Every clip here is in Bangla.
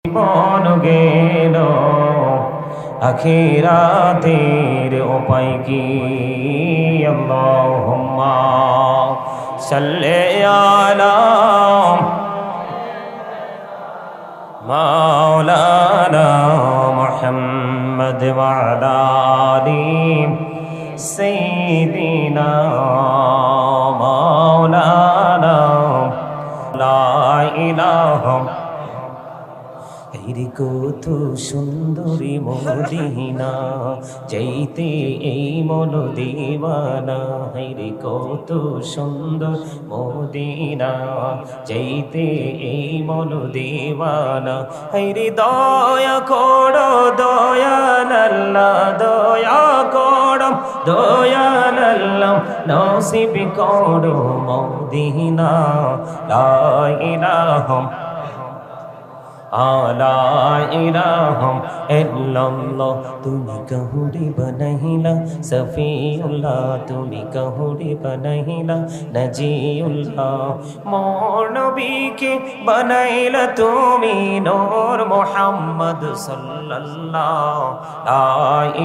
জীবন গেল আখিরাতের উপায় কি? আল্লাহুম্মা সাল্লি আলা মাওলানা মুহাম্মদ ওয়া আলা আলি সাইয়্যিদিনা মাওলানা লা ইলাহা হেরি কত সুন্দরী মদিনা, যাইতে এই মন দিওয়ানা। হেরি কত সুন্দর মদিনা, যাইতে এই মন দিওয়ানা। হেরি দয়া করো দয়াল আল্লাহ, দয়া করো দয়াল আল্লাহ, নসিব করো মদিনা। লা ইলাহা লা ইলাহা ইল্লাল্লাহ। তুমি কাহুরে বানাইলা সফিউল্লাহ, তুমি কাহুরে বানাইলা নজিউল্লাহ। মোর নবীকে বানাইলা তুমি নূর মুহাম্মদ সাল্লাল্লাহ। লা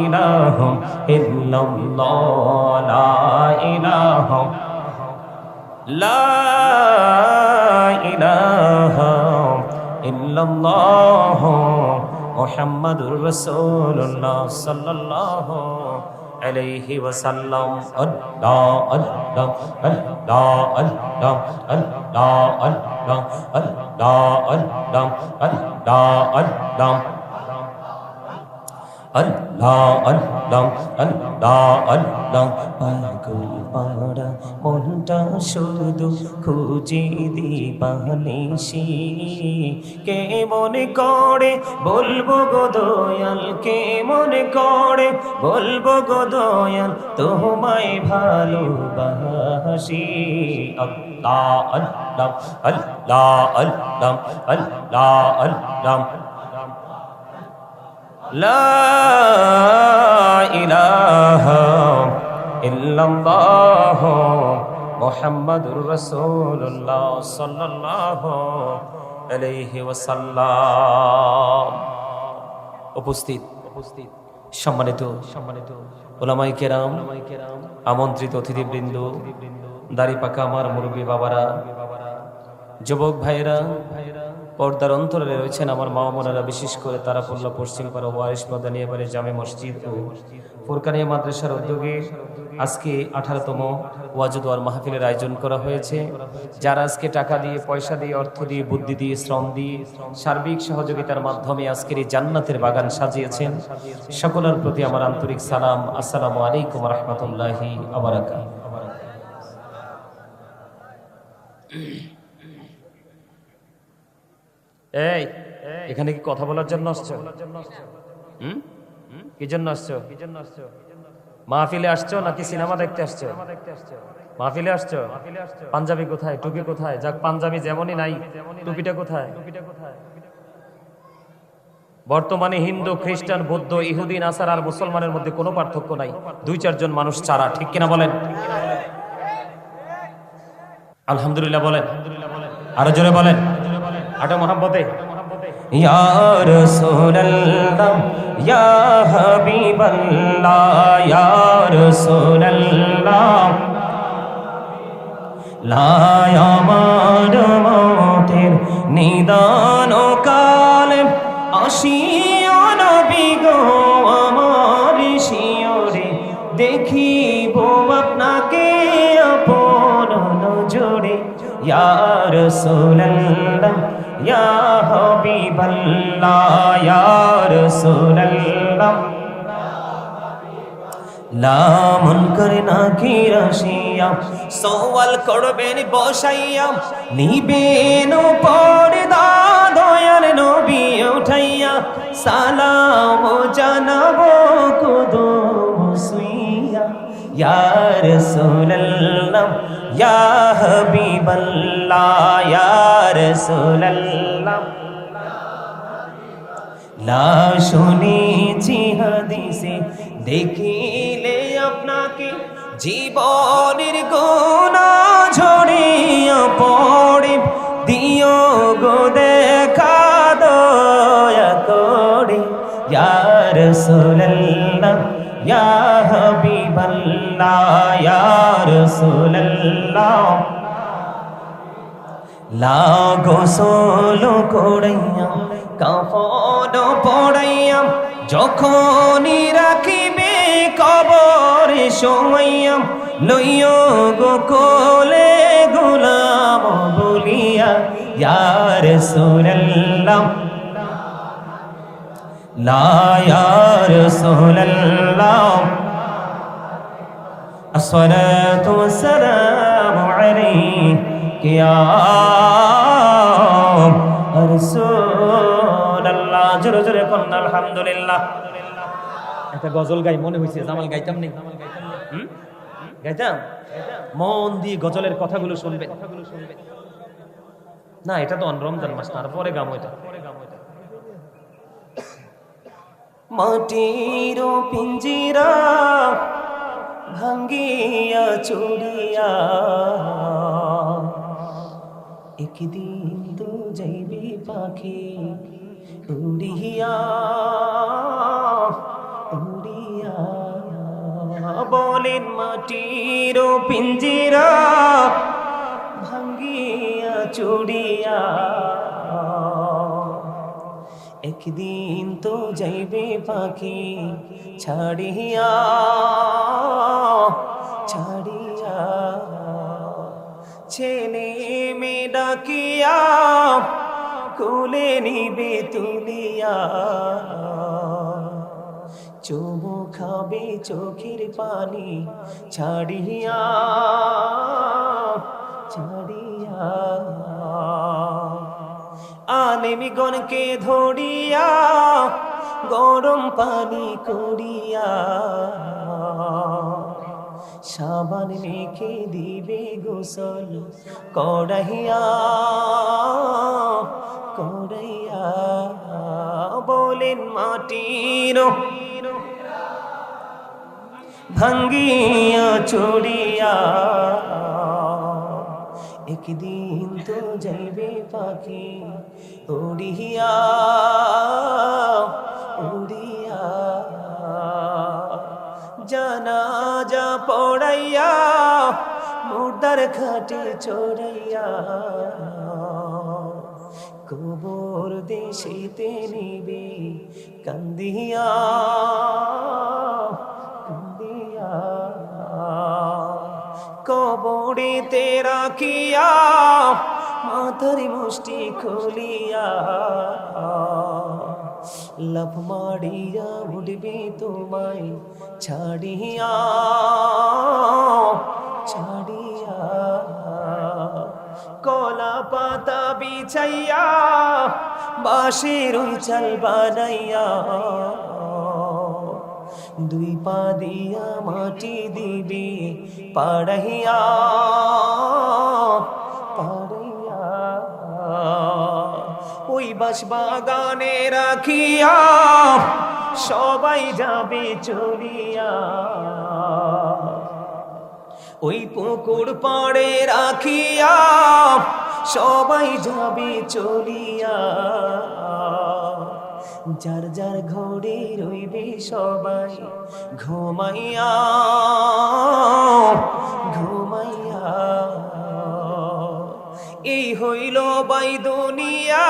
ইলাহা ইল্লাল্লাহ, লা ইলাহা লা ইলাহা ইল্লাল্লাহ মুহাম্মাদুর রাসূলুল্লাহ সাল্লাল্লাহু আলাইহি ওয়াসাল্লাম। আল্লাহ আল্লাহ আল্লাহ আল্লাহ আল্লাহ আল্লাহ আল্লাহ আল্লাহ আল্লাহ আল্লাহ আল্লাহ আল্লাহ আল্লাহ আল্লাহ। পাগল পাড়া মনটা শুধু খুঁজে দিবানিশি, কে মনে করে বলবো গো দয়াল, কে মনে করে বলবো গো দয়াল, তোমায় ভালোবাসি। আল্লাহ আল্লাহ আল্লাহ আল্লাহ আল্লাহ আল্লাহ। লা ইলাহা ইল্লাল্লাহ মুহাম্মাদুর রাসূলুল্লাহ সাল্লাল্লাহু আলাইহি ওয়াসাল্লাম। উপস্থিত সম্মানিত উলামায়ে কেরাম, আমন্ত্রিত অতিথিবৃন্দ, দাড়ি পাকা আমার মুরব্বী বাবারা, যুবক ভাইয়েরা, পর্দার অন্তরে রয়েছেন আমার মা বোনেরা, বিশেষ করে তারাপুল্লাহ পশ্চিমপাড়া ওয়ারিশ মাদানিয়া বাড়ি জামে মসজিদ ও ফুরকানিয়া মাদ্রাসার উদ্যোগে আজকে 18তম ওয়াজ ওয়ার মাহফিলের আয়োজন করা হয়েছে। যারা আজকে টাকা দিয়ে, পয়সা দিয়ে, অর্থ দিয়ে, বুদ্ধি দিয়ে, শ্রম দিয়ে, সার্বিক সহযোগিতার মাধ্যমে আজকের এই জান্নাতের বাগান সাজিয়েছেন, সকলের প্রতি আমার আন্তরিক সালাম। আসসালামু আলাইকুম ওয়া রাহমাতুল্লাহি ওয়া বারাকাতুহু। এই এখানে কি কথা বলার জন্য আসছো? কি জন্য আসছো? মাহফিলে আসছো নাকি সিনেমা দেখতে আসছো? মাহফিলে আসছো। পাঞ্জাবি কোথায়? টুপি কোথায়? যাক, পাঞ্জাবি যেমনই নাই, টুপিটা কোথায়? বর্তমানে হিন্দু, খ্রিস্টান, বৌদ্ধ, ইহুদি, নাসার আর মুসলমানের মধ্যে কোনো পার্থক্য নাই। 2-4 জন মানুষ ছাড়া, ঠিক কিনা বলেন? আলহামদুলিল্লাহ বলেন, আরো জোরে বলেন, আটা মোহাম্মতে। ইয়া রাসূলুল্লাহ ইয়া হাবিবাল্লাহ ইয়া রাসূলুল্লাহ, লা আমার মতের নিদান কালে আসিও নবী গো আমার শিয়রে, দেখিব আপনাকে আপন নজরে। ইয়া রাসূলুল্লাহ ইয়া হাবিবাল্লাহ ইয়া রাসূলুল্লাহ, লা মুনকার নাকির আসিয়া সওয়াল করবেন বসাইয়া, নিবেন পর্দা দয়াল নবী উঠাইয়া, সালাম জানাবো কদম সুইয়া। ইয়া রাসূলুল্লাহ ইয়া হাবিবাল্লাহ ইয়া রাসূলুল্লাহ, লা শুনেছি হাদিসে দেখিলে আপনাকে, জীবনের গুনাহ ঝরিয়া পড়ে, দিও গো দেখা ইয়া রাসূলুল্লাহ ইয়া হাবিবাল্লাহ ইয়া রাসূলুল্লাহ লা গোসল করাইয়া কাফন পড়াইয়া যখনই রাখিবে কবরে শোয়াইয়া লইও গো কোলে গোলাম বলিয়া ইয়া রাসূলুল্লাহ লা ইয়া রাসূলুল্লাহ আসসালাতু ওয়াসসালামু আলাইকা ইয়া রাসূলুল্লাহ জোরে জোরে বলুন আলহামদুলিল্লাহ। একটা গজল গাই মনে হইছে জামাল গাইতাম নি গাইতাম মন দিয়ে গজলের কথাগুলো শুনবে না, এটা তো রমজান মাস তারপরে গাম এটা। মাটির পিঞ্জিরা ভাঙ্গিয়া চুড়িয়া একদিন তো যাইবে পাখি উড়িয়া উড়িয়া বলেন মাটির পিঞ্জিরা ভাঙ্গিয়া চুড়িয়া একদিন তো যাইবে পাখি ছাড়িয়া ছাড়িয়া ছেলে মেয়ে ডাকিয়া কোলে নিবে তুলিয়া চুমু খাবে চোখের পানি ছাড়িয়া ছাড়িয়া আলেমিগণকে ধরিয়া গরম পানি করিয়া সাবান মেখে দিবে গোসল করাইয়া করাইয়া বলেন মাটির ভাঙ্গিয়া চড়িয়া একদিন তো যাইবে পাখি উড়িয়া উড়িয়া জানাজা পড়াইয়া মুর্দার খাটে চড়াইয়া কবর দেশিতে নিবে কান্দিয়া কান্দিয়া কবরেতে রাখিয়া মাথার মুষ্টি খুলিয়া লাফ মারিয়া উঠবে তোমায় ছাড়িয়া ছাড়িয়া কলা পাতা বিছাইয়া বাঁশের চাল বানাইয়া দুই পা দিয়া মাটি দিবি পাড়াইয়া পাড়াইয়া ওই বাঁশ বাগানে রাখিয়া সবাই যাবে চলিয়া ওই পুকুর পাড়ে রাখিয়া সবাই যাবে চলিয়া যার যার ঘরে রইবে সবাই ঘুমাইয়া ঘুমাইয়া এই হইল বাই দুনিয়া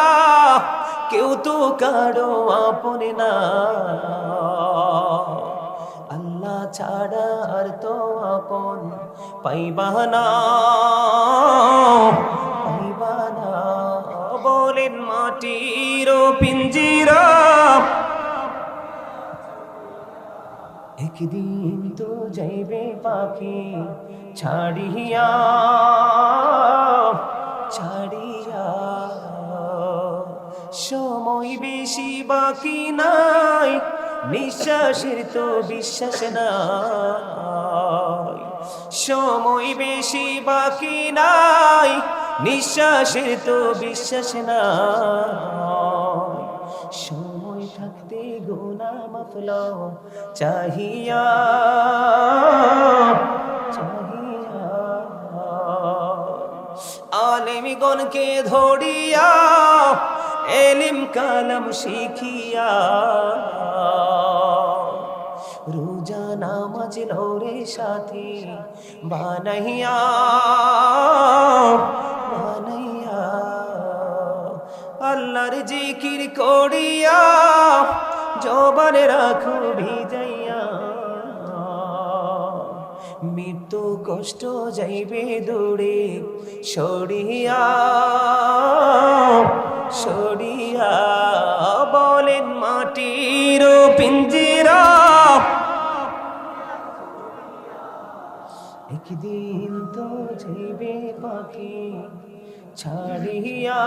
কেউ তো কারো আপন না আল্লাহ ছাড়া আর তো আপন পাইবা না পাইবা না বলেন মাটির পিঞ্জিরা একদিন তো যাইবে পাখি ছাড়িয়া ছাড়িয়া সময় বেশি বাকি নাই নিঃশ্বাসের তো বিশ্বাস নাই সময় বেশি বাকি নাই নিঃশ্বাসের তো বিশ্বাস নাই সময় থাকতে গুনাহ মাফ লও চাহিয়া চাহিয়া আলেমিগণকে ধরিয়া এলিম কালাম শিখিয়া রোজা নামাজ লরে সাথী বানাইয়া বানাইয়া আল্লাহর জিকির করিয়া জবান রাখো ভিজাইয়া মৃত্যু কষ্ট যাইবে দূরে সরিয়া সরিয়া বলেন মাটির পিঞ্জিরা একদিন তো যাইবে পাখি ছাড়িয়া